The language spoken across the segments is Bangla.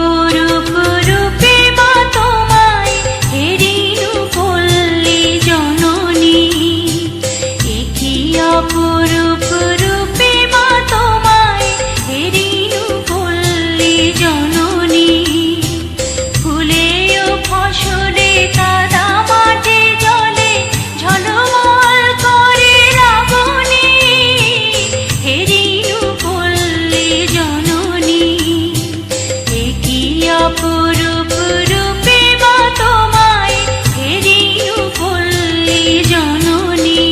অপরূপ রূপে মা তোমায় হেরিনু পল্লী জননী, এ কি অপরূপ রূপে মা তোমায় হেরিনু পল্লী জননী। ফুলে ও ফসলে কাদা মাঠে জলে ঝলমল করে রাবণী, হেরিনু পল্লী জননী, এ কি অপরূপ রূপে মা তোমায় হেরিনু পল্লী জননী।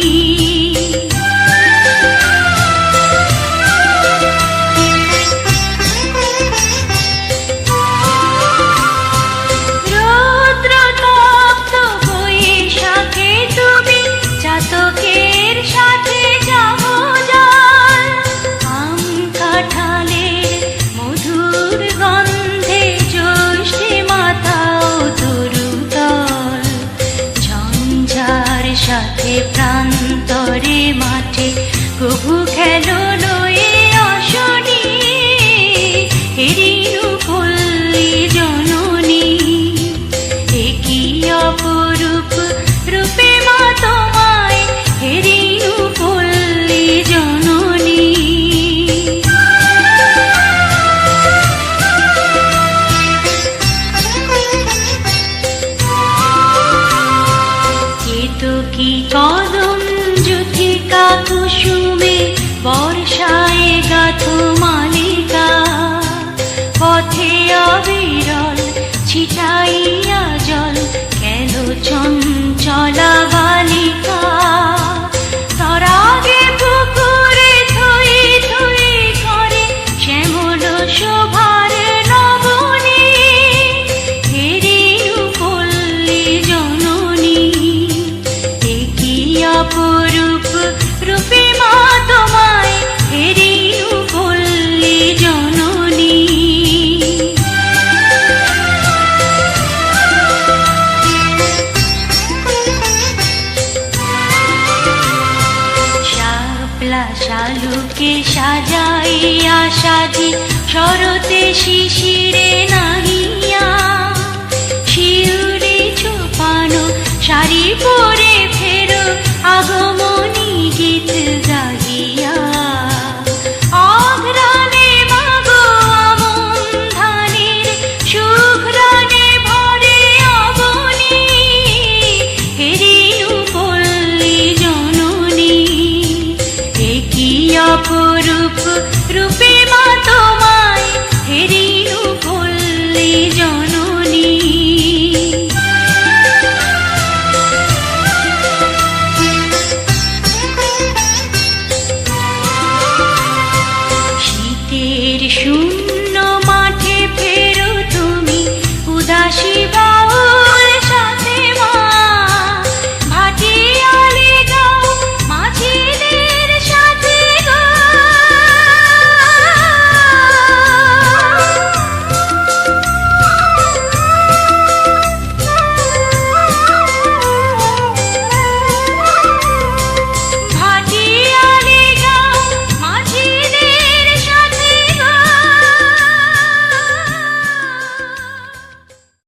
রৌদ্রতপ্ত বৈশাখে তুমি চাতকের সাথে যাও জল, আম কাঁঠালের মধুর গন্ধে জ্যৈষ্ঠে মাথাও তরুতল, ঝঞ্ঝার সাথে প্রান্তরে মাঠে প্রভু খেলো লয়ে অশনি, হেরিনু পল্লী জননী, এ কি অপরূপ রূপে মা তোমায় হেরিনু পল্লী জননী। কেতকী কদম যুথিকা কুসুমে বর্ষায় গাথো মালিকা, পথে অবিরল ছিটাইয়া জল খেলো চঞ্চলা বালিকা, তরাগে পুকুরে থই থই করে শ্যামল শোভার নবনী, হেরিনু পল্লী জননী, এ কি অপরূপ রূপে মা তোমায় হেরিনু পল্লী জননী। শাপলা শালুকে সাজাইয়া সাজি শরতে শিশিরে নাহিয়া, শিউরে ছোপানো শাড়ি পরে